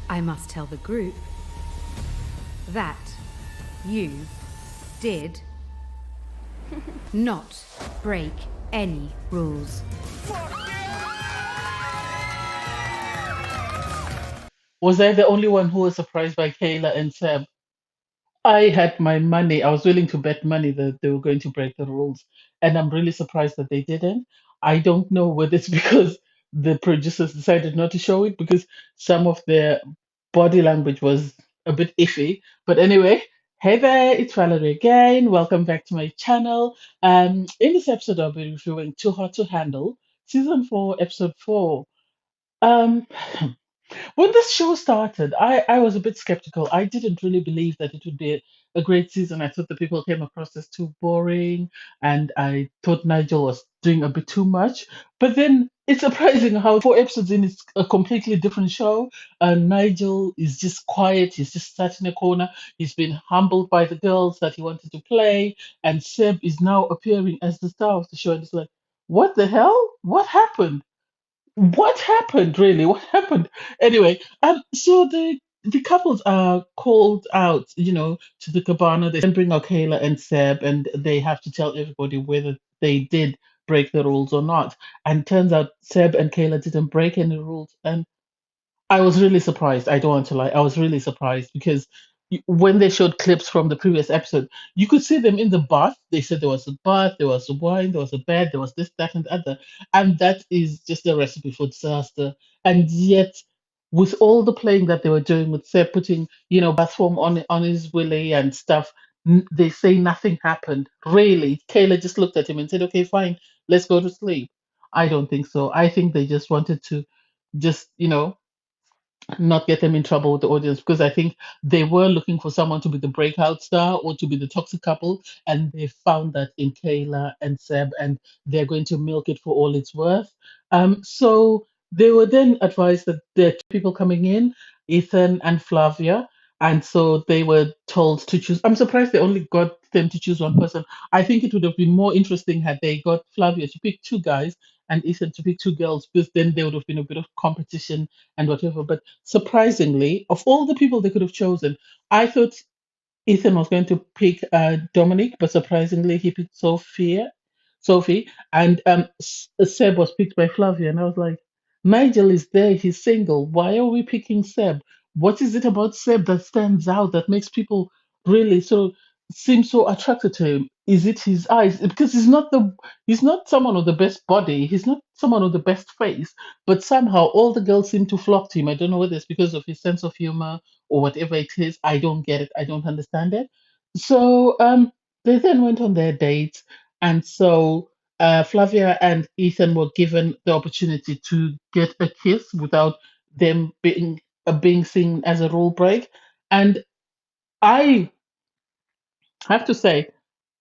I must tell the group that you did not break any rules. Was I the only one who was surprised by Kayla and Seb? I had my money. I was willing to bet money that they were going to break the rules. And I'm really surprised that they didn't. I don't know whether it's because the producers decided not to show it because some of their body language was a bit iffy. But anyway, hey there, it's Valerie again. Welcome back to my channel. In this episode, I'll be reviewing Too Hot to Handle, Season 4, Episode 4. Um, when this show started, I was a bit skeptical. I didn't really believe that it would be a great season. I thought the people came across as too boring, and I thought Nigel was doing a bit too much. But then it's surprising how 4 episodes in, it's a completely different show. And Nigel is just quiet. He's just sat in a corner. He's been humbled by the girls that he wanted to play. And Seb is now appearing as the star of the show. And it's like, what the hell? What happened? What happened really? What happened? Anyway, so the couples are called out, to the cabana. They then bring out Kayla and Seb, and they have to tell everybody whether they did break the rules or not. And turns out Seb and Kayla didn't break any rules, and I was really surprised. I don't want to lie. I was really surprised because when they showed clips from the previous episode, you could see them in the bath. They said there was a bath, there was a wine, there was a bed, there was this, that, and the other. And that is just a recipe for disaster. And yet, with all the playing that they were doing with Seb putting, bath foam on his willy and stuff, they say nothing happened. Really, Kayla just looked at him and said, "Okay, fine, let's go to sleep." I don't think so. I think they just wanted to just, not get them in trouble with the audience because I think they were looking for someone to be the breakout star or to be the toxic couple, and they found that in Kayla and Seb, and they're going to milk it for all it's worth. So they were then advised that there are two people coming in, Ethan and Flavia, and so they were told to choose. I'm surprised they only got them to choose one person. I think it would have been more interesting had they got Flavia to pick two guys and Ethan to pick two girls, because then there would have been a bit of competition and whatever. But surprisingly, of all the people they could have chosen, I thought Ethan was going to pick Dominic, but surprisingly, he picked Sophie, and Seb was picked by Flavia, and I was like, Nigel is there, he's single. Why are we picking Seb? What is it about Seb that stands out that makes people really so seem so attracted to him? Is it his eyes? Because he's not someone with the best body, he's not someone with the best face, but somehow all the girls seem to flock to him. I don't know whether it's because of his sense of humor or whatever it is. I don't get it. I don't understand it. So they then went on their date, and so Flavia and Ethan were given the opportunity to get a kiss without them being seen as a rule break. And I have to say,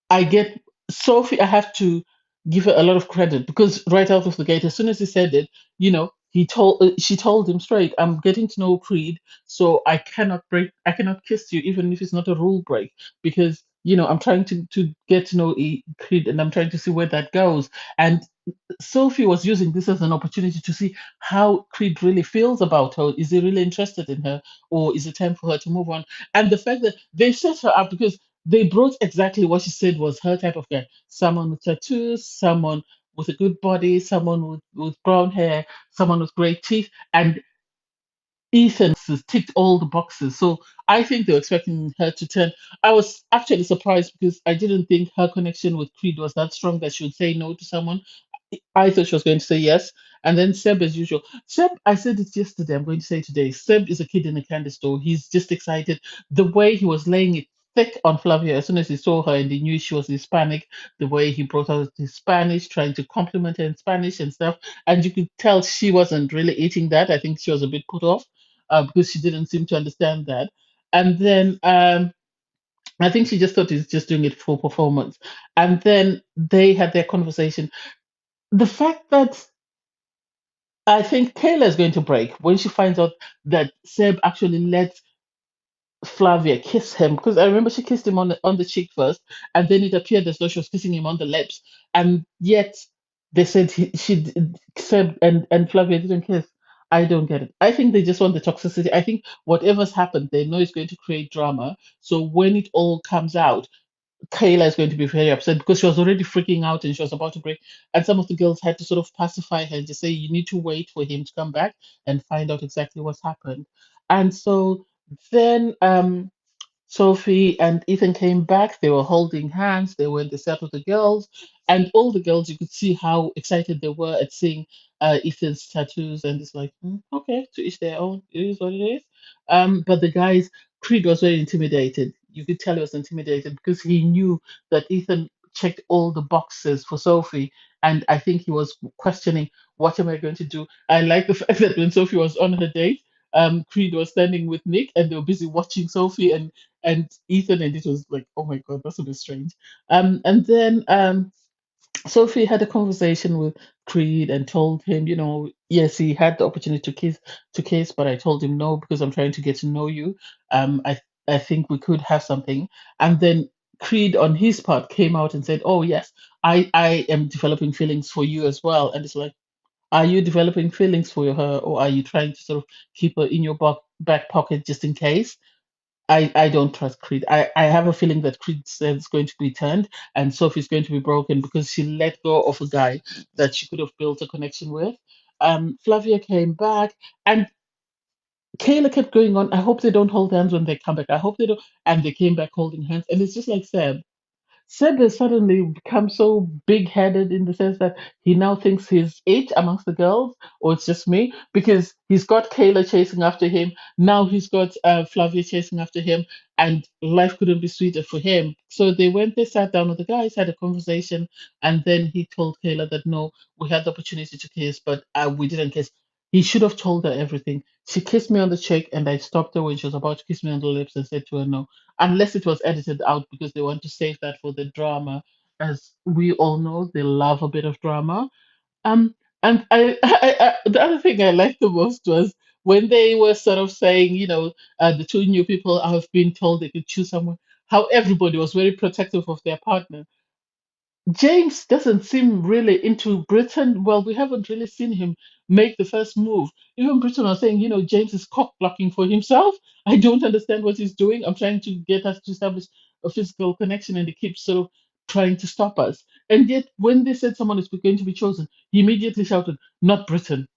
I get Sophie. I have to give her a lot of credit because right out of the gate, as soon as he said it, she told him straight, "I'm getting to know Creed, so I cannot kiss you, even if it's not a rule break, because I'm trying to get to know Creed, and I'm trying to see where that goes." And Sophie was using this as an opportunity to see how Creed really feels about her. Is he really interested in her, or is it time for her to move on? And the fact that they set her up because they brought exactly what she said was her type of guy: someone with tattoos, someone with a good body, someone with brown hair, someone with great teeth. And Ethan has ticked all the boxes. So I think they were expecting her to turn. I was actually surprised because I didn't think her connection with Creed was that strong that she would say no to someone. I thought she was going to say yes. And then Seb, as usual. Seb, I said it yesterday, I'm going to say it today. Seb is a kid in a candy store. He's just excited. The way he was laying it thick on Flavia as soon as he saw her and he knew she was Hispanic, the way he brought out his Spanish, trying to compliment her in Spanish and stuff. And you could tell she wasn't really eating that. I think she was a bit put off because she didn't seem to understand that. And then I think she just thought he's just doing it for performance. And then they had their conversation. The fact that I think Kayla is going to break when she finds out that Seb actually let Flavia kiss him, because I remember she kissed him on the cheek first, and then it appeared as though she was kissing him on the lips, and yet they said Seb and Flavia didn't kiss. I don't get it. I think they just want the toxicity. I think whatever's happened, they know it's going to create drama. So when it all comes out, Kayla is going to be very upset because she was already freaking out and she was about to break. And some of the girls had to sort of pacify her and just say, you need to wait for him to come back and find out exactly what's happened. And so then Sophie and Ethan came back. They were holding hands. They were in the set with the girls, and all the girls, you could see how excited they were at seeing Ethan's tattoos. And it's like, okay, to each their own. It is what it is. But the guys, Creed was very intimidated. You could tell he was intimidated because he knew that Ethan checked all the boxes for Sophie, and I think he was questioning, what am I going to do? I like the fact that when Sophie was on her date. Creed was standing with Nick and they were busy watching Sophie and Ethan, and it was like, oh my god, that's a bit strange. And then Sophie had a conversation with Creed and told him, yes, he had the opportunity to kiss, but I told him no because I'm trying to get to know you. I think we could have something. And then Creed, on his part, came out and said, "Oh yes, I am developing feelings for you as well." And it's like, are you developing feelings for her, or are you trying to sort of keep her in your back pocket just in case? I don't trust Creed. I have a feeling that Creed said is going to be turned and Sophie's going to be broken because she let go of a guy that she could have built a connection with. Flavia came back and Kayla kept going on. I hope they don't hold hands when they come back. I hope they don't. And they came back holding hands. And it's just like Seb has suddenly become so big headed in the sense that he now thinks he's it amongst the girls, or it's just me, because he's got Kayla chasing after him. Now he's got Flavia chasing after him, and life couldn't be sweeter for him. So they sat down with the guys, had a conversation, and then he told Kayla that no, we had the opportunity to kiss, but we didn't kiss. He should have told her everything. She kissed me on the cheek, and I stopped her when she was about to kiss me on the lips and said to her no, unless it was edited out because they want to save that for the drama. As we all know, they love a bit of drama. Um, and the other thing I liked the most was when they were sort of saying, the two new people have been told they could choose someone, how everybody was very protective of their partner. James doesn't seem really into Britain. Well, we haven't really seen him make the first move. Even Britain are saying, James is cock blocking for himself. I don't understand what he's doing. I'm trying to get us to establish a physical connection, and he keeps sort of trying to stop us. And yet, when they said someone is going to be chosen, he immediately shouted, "Not Britain."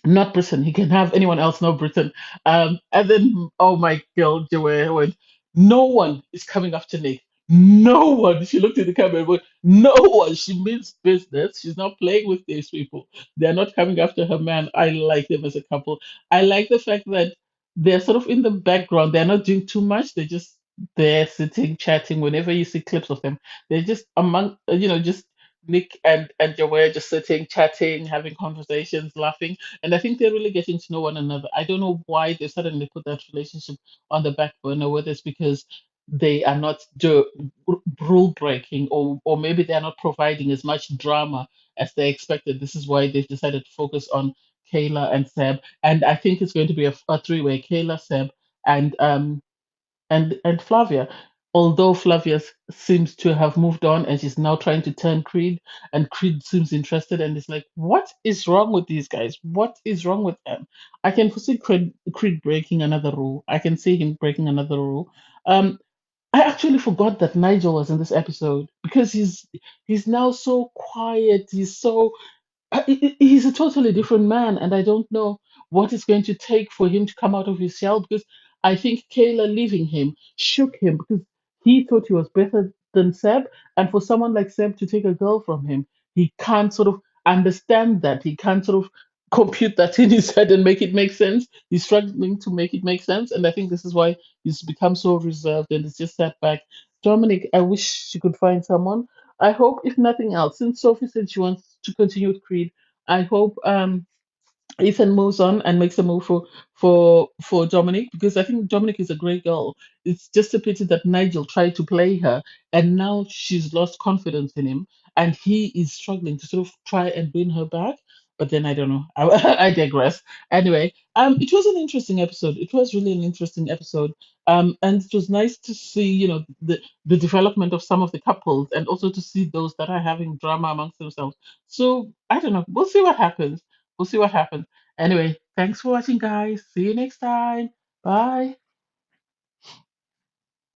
Not Britain. He can have anyone else, not Britain. And then, oh my girl, Joanne went, no one is coming after Nick. No one. She looked at the camera and went, no one. She means business. She's not playing with these people. They're not coming after her man. I like them as a couple. I like the fact that they're sort of in the background. They're not doing too much. They're just there sitting, chatting. Whenever you see clips of them, they're just among, just Nick and Joanne just sitting, chatting, having conversations, laughing, and I think they're really getting to know one another. I don't know why they suddenly put that relationship on the back burner, whether it's because they are not rule breaking, or maybe they are not providing as much drama as they expected. This is why they've decided to focus on Kayla and Seb. And I think it's going to be a three-way: Kayla, Seb, and and Flavia. Although Flavia seems to have moved on and she's now trying to turn Creed, and Creed seems interested, and it's like, what is wrong with these guys? What is wrong with them? I can foresee Creed breaking another rule. I can see him breaking another rule. Um, I actually forgot that Nigel was in this episode because he's now so quiet. He's a totally different man, and I don't know what it's going to take for him to come out of his shell because I think Kayla leaving him shook him because he thought he was better than Seb, and for someone like Seb to take a girl from him, he can't sort of understand that. He can't sort of compute that in his head and make it make sense. He's struggling to make it make sense, and I think this is why he's become so reserved and it's just sat back. Dominic, I wish she could find someone. I hope, if nothing else, since Sophie said she wants to continue with Creed, I hope Ethan moves on and makes a move for Dominic because I think Dominic is a great girl. It's just a pity that Nigel tried to play her and now she's lost confidence in him and he is struggling to sort of try and win her back. But then I don't know. I digress. Anyway, it was an interesting episode. It was really an interesting episode. And it was nice to see, the development of some of the couples and also to see those that are having drama amongst themselves. So I don't know. We'll see what happens. We'll see what happens. Anyway, thanks for watching, guys. See you next time. Bye.